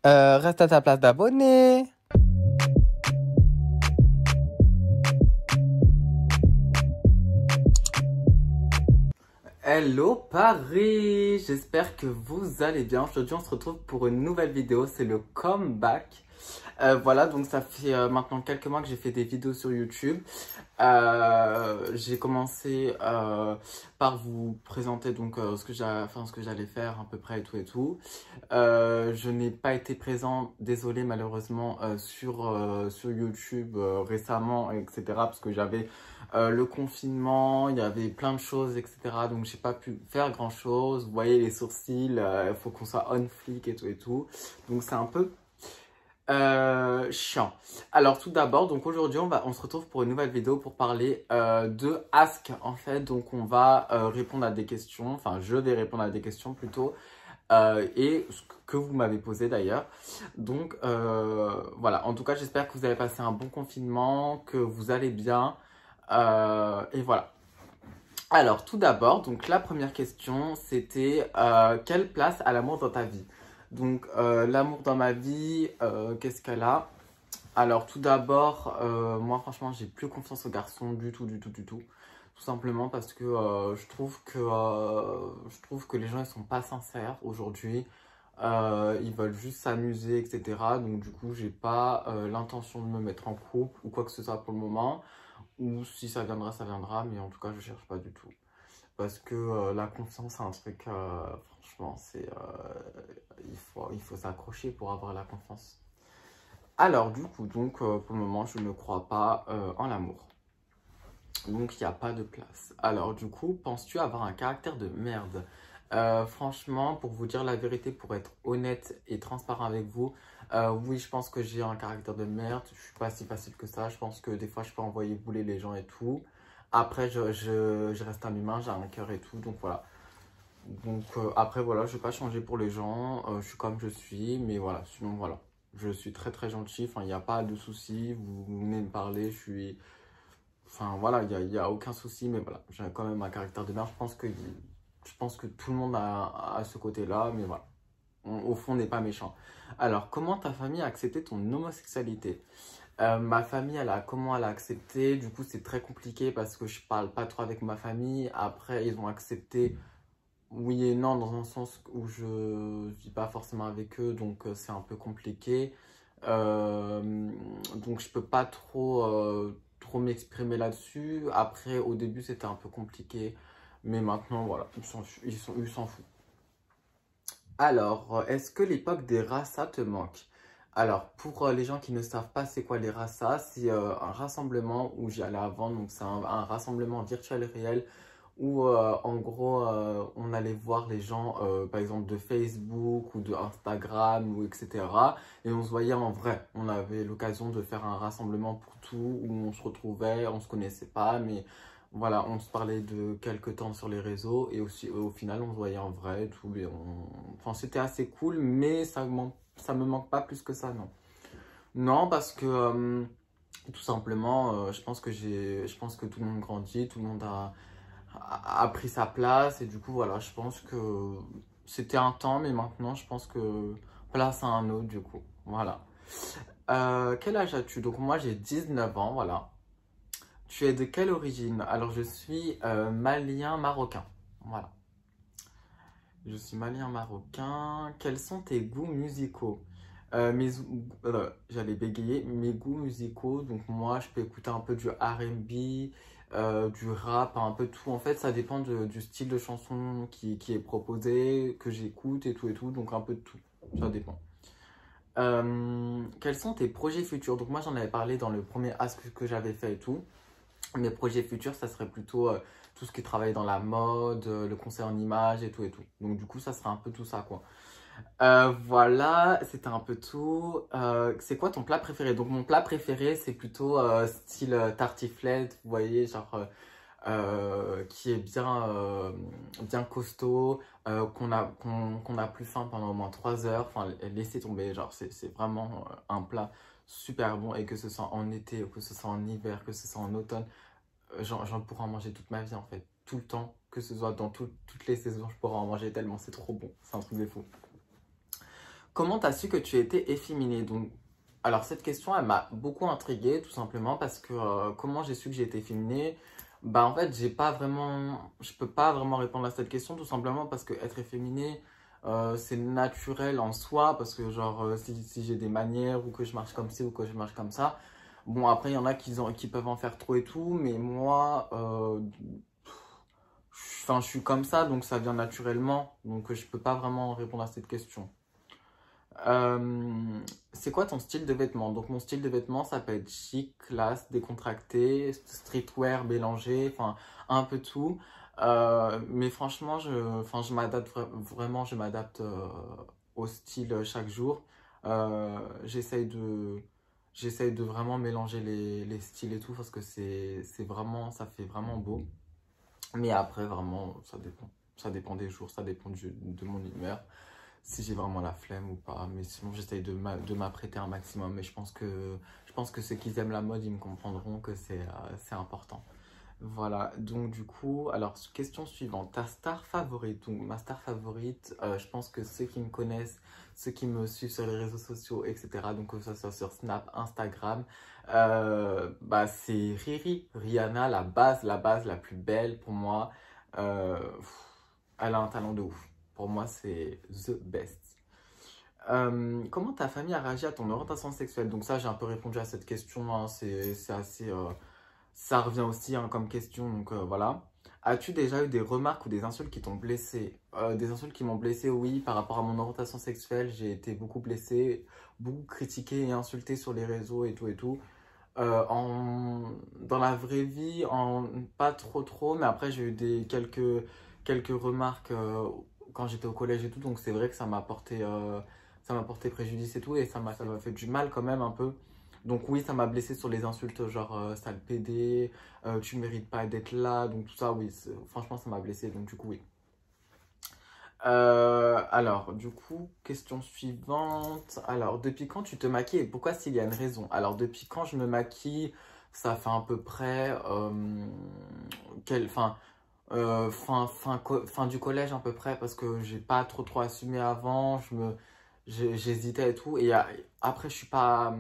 Reste à ta place d'abonné. Hello Paris, j'espère que vous allez bien. Aujourd'hui on se retrouve pour une nouvelle vidéo, c'est le comeback. Voilà, donc ça fait maintenant quelques mois que j'ai fait des vidéos sur YouTube. J'ai commencé par vous présenter donc ce que j'allais faire à peu près et tout et tout. Je n'ai pas été présent, désolé malheureusement, sur YouTube récemment, etc. Parce que j'avais le confinement, il y avait plein de choses, etc. Donc j'ai pas pu faire grand chose. Vous voyez les sourcils, il faut qu'on soit on flic et tout et tout. Donc c'est un peu chiant. Alors tout d'abord, donc aujourd'hui on se retrouve pour une nouvelle vidéo pour parler de Ask en fait. Donc on va répondre à des questions, enfin je vais répondre à des questions plutôt et ce que vous m'avez posé d'ailleurs. Donc voilà, en tout cas j'espère que vous avez passé un bon confinement, que vous allez bien et voilà. Alors tout d'abord, donc la première question c'était quelle place a l'amour dans ta vie? Donc l'amour dans ma vie, qu'est-ce qu'elle a? Alors tout d'abord, moi franchement j'ai plus confiance aux garçons du tout, du tout, du tout. Tout simplement parce que je trouve que les gens ils sont pas sincères aujourd'hui. Ils veulent juste s'amuser, etc. Donc du coup j'ai pas l'intention de me mettre en couple ou quoi que ce soit pour le moment. Ou si ça viendra, ça viendra. Mais en tout cas je cherche pas du tout. Parce que la confiance c'est un truc, franchement, il faut s'accrocher pour avoir la confiance. Alors du coup, donc pour le moment, je ne crois pas en l'amour. Donc il n'y a pas de place. Alors du coup, penses-tu avoir un caractère de merde? Franchement, pour vous dire la vérité, pour être honnête et transparent avec vous, oui, je pense que j'ai un caractère de merde. Je suis pas si facile que ça. Je pense que des fois, je peux envoyer bouler les gens et tout. Après, je reste un humain, j'ai un cœur et tout, donc voilà. Donc après, voilà, je vais pas changer pour les gens. Je suis comme je suis, mais voilà, sinon voilà. Je suis très très gentil, enfin, il n'y a pas de souci. Vous venez me parler, je suis. Enfin voilà, y a aucun souci, mais voilà, j'ai quand même un caractère de merde. Je pense que tout le monde a ce côté-là, mais voilà. Au fond, on n'est pas méchant. Alors, comment ta famille a accepté ton homosexualité? Ma famille, comment elle a accepté? Du coup, c'est très compliqué parce que je parle pas trop avec ma famille. Après, ils ont accepté oui et non, dans un sens où je vis pas forcément avec eux, donc c'est un peu compliqué. Donc je peux pas trop m'exprimer là-dessus. Après, au début, c'était un peu compliqué, mais maintenant, voilà, ils s'en foutent. Alors, est-ce que l'époque des rassas te manque? Alors, pour les gens qui ne savent pas c'est quoi les rassas, c'est un rassemblement où j'y allais avant, donc c'est un rassemblement virtuel réel où en gros on allait voir les gens par exemple de Facebook ou de Instagram ou etc. Et on se voyait en vrai. On avait l'occasion de faire un rassemblement pour tout où on se retrouvait, on se connaissait pas, mais voilà, on se parlait de quelques temps sur les réseaux et aussi au final on se voyait en vrai et tout. Enfin, c'était assez cool, mais ça me manque pas plus que ça, non. Non, parce que tout simplement, je pense que tout le monde grandit, tout le monde a pris sa place et du coup voilà, je pense que c'était un temps, mais maintenant je pense que place à un autre du coup, voilà. Quel âge as-tu? Donc moi j'ai 19 ans, voilà. Tu es de quelle origine? Alors je suis malien marocain, voilà. Je suis malien marocain. Quels sont tes goûts musicaux? J'allais bégayer mes goûts musicaux. Donc moi, je peux écouter un peu du R&B, du rap, un peu tout. En fait, ça dépend du style de chanson qui est proposé, que j'écoute et tout et tout. Donc un peu de tout. Ça dépend. Quels sont tes projets futurs? Donc moi, j'en avais parlé dans le premier ask que j'avais fait et tout. Mes projets futurs, ça serait plutôt tout ce qui travaille dans la mode, le conseil en images et tout et tout. Donc du coup, ça serait un peu tout ça, quoi. Voilà, c'était un peu tout. C'est quoi ton plat préféré? Donc mon plat préféré, c'est plutôt style tartiflette, vous voyez, genre qui est bien costaud, qu'on a plus faim pendant au moins 3 heures. Enfin, laissez tomber, genre c'est vraiment un plat super bon et que ce soit en été, ou que ce soit en hiver, que ce soit en automne, j'en pourrais en manger toute ma vie en fait, tout le temps, que ce soit dans toutes les saisons, je pourrais en manger tellement c'est trop bon, c'est un truc de fou. Comment t'as su que tu étais efféminée? Donc, alors cette question, elle m'a beaucoup intriguée, tout simplement parce que comment j'ai su que j'étais efféminée? Bah en fait, je peux pas vraiment répondre à cette question, tout simplement parce que être efféminé, c'est naturel en soi, parce que genre si j'ai des manières ou que je marche comme ci ou que je marche comme ça. Bon, après, il y en a qui peuvent en faire trop et tout, mais moi, enfin, je suis comme ça, donc ça vient naturellement, donc je peux pas vraiment répondre à cette question. Euh, c'est quoi ton style de vêtements? Donc mon style de vêtements, ça peut être chic, classe, décontracté, streetwear mélangé, enfin un peu tout. Mais franchement, je m'adapte vraiment, je m'adapte au style chaque jour. Euh, j'essaye de, j'essaye de vraiment mélanger les styles et tout parce que c'est vraiment, ça fait vraiment beau. Mais après, vraiment, ça dépend. Ça dépend des jours, ça dépend de mon humeur si j'ai vraiment la flemme ou pas. Mais sinon, j'essaye de m'apprêter un maximum. Mais je pense que ceux qui aiment la mode, ils me comprendront que c'est important. Voilà, donc du coup, alors question suivante, ta star favorite? Donc ma star favorite, je pense que ceux qui me connaissent, ceux qui me suivent sur les réseaux sociaux, etc., donc que ce soit sur Snap, Instagram, bah c'est Riri, Rihanna, la base la plus belle pour moi. Elle a un talent de ouf. Pour moi, c'est the best. Comment ta famille a réagi à ton orientation sexuelle? Donc ça, j'ai un peu répondu à cette question, hein, c'est assez... ça revient aussi hein, comme question, donc voilà. As-tu déjà eu des remarques ou des insultes qui t'ont blessé? Des insultes qui m'ont blessé, oui, par rapport à mon orientation sexuelle, j'ai été beaucoup blessé, beaucoup critiqué et insulté sur les réseaux et tout et tout. Dans la vraie vie, pas trop, mais après j'ai eu quelques remarques quand j'étais au collège et tout, donc c'est vrai que ça m'a porté préjudice et tout, et ça m'a fait du mal quand même un peu. Donc oui, ça m'a blessé sur les insultes, genre sale pédé, tu mérites pas d'être là, donc tout ça, oui, franchement ça m'a blessé, donc du coup oui. Alors, du coup, question suivante. Alors, depuis quand tu te maquilles et pourquoi s'il y a une raison? Alors, depuis quand je me maquille, ça fait à peu près, fin, fin du collège à peu près, parce que j'ai pas trop assumé avant, j'hésitais et tout. Et après, je suis pas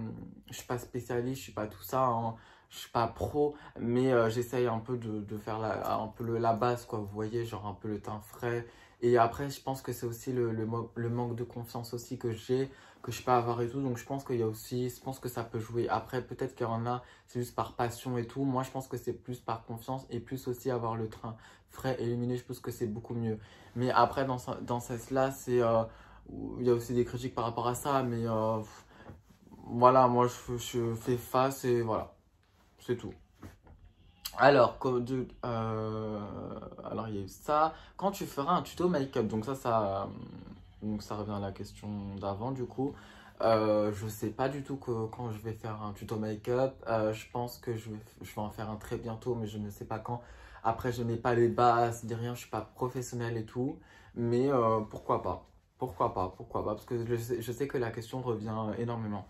spécialiste, je suis pas tout ça, hein, je suis pas pro, mais j'essaye un peu de faire un peu la base, quoi. Vous voyez, genre un peu le teint frais. Et après, je pense que c'est aussi le manque de confiance aussi que j'ai, que je peux avoir et tout. Donc, je pense qu'il y a aussi, je pense que ça peut jouer. Après, peut-être qu'il y en a, c'est juste par passion et tout. Moi, je pense que c'est plus par confiance et plus aussi avoir le train frais et lumineux. Je pense que c'est beaucoup mieux. Mais après, dans ce sens-là, il y a aussi des critiques par rapport à ça. Mais voilà, moi, je fais face et voilà, c'est tout. Alors, alors, il y a eu ça. Quand tu feras un tuto make-up, donc ça revient à la question d'avant, du coup. Je sais pas du tout quand je vais faire un tuto make-up. Je pense que je vais en faire un très bientôt, mais je ne sais pas quand. Après, je n'ai pas les bases, ni rien, je suis pas professionnel et tout. Mais pourquoi pas? Pourquoi pas? Parce que je sais que la question revient énormément.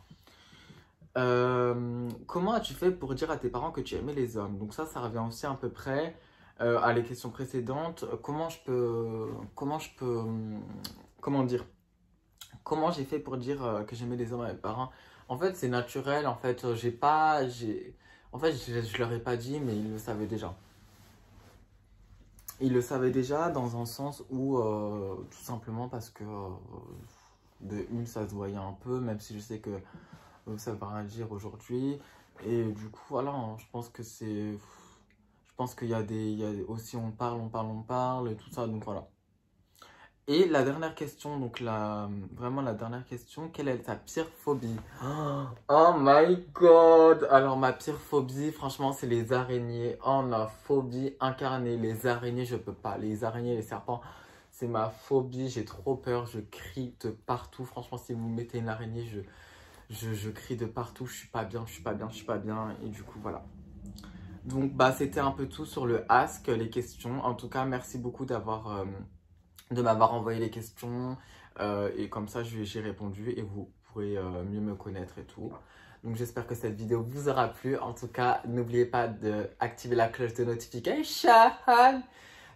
Comment as-tu fait pour dire à tes parents que tu aimais les hommes? Donc ça revient aussi à peu près à les questions précédentes. Comment dire, comment j'ai fait pour dire que j'aimais les hommes à mes parents? En fait, c'est naturel. En fait, en fait, je leur ai pas dit, mais ils le savaient déjà. Ils le savaient déjà dans un sens où, tout simplement parce que de une, ça se voyait un peu, même si je sais que ça veut rien dire aujourd'hui. Et du coup, voilà, hein, je pense que c'est. Je pense qu'il y a il y a aussi on parle, et tout ça, donc voilà. Et la dernière question, donc vraiment la dernière question, quelle est ta pire phobie? Oh my god! Alors ma pire phobie, franchement, c'est les araignées. Oh la phobie incarnée, les araignées, je peux pas. Les araignées, les serpents, c'est ma phobie, j'ai trop peur, je crie de partout. Franchement, si vous mettez une araignée, je crie de partout, je suis pas bien, je suis pas bien, je suis pas bien. Et du coup, voilà. Donc, bah, c'était un peu tout sur le ask, les questions. En tout cas, merci beaucoup de m'avoir envoyé les questions. Et comme ça, j'ai répondu et vous pourrez mieux me connaître et tout. Donc, j'espère que cette vidéo vous aura plu. En tout cas, n'oubliez pas d'activer la cloche de notification.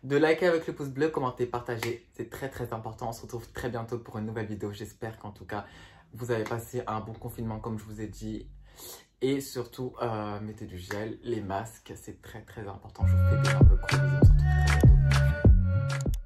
de liker avec le pouce bleu, commenter, partager. C'est très très important. On se retrouve très bientôt pour une nouvelle vidéo. J'espère qu'en tout cas, vous avez passé un bon confinement comme je vous ai dit. Et surtout, mettez du gel, les masques, c'est très très important. Je vous fais des énormes gros bisous. On se retrouve très bientôt.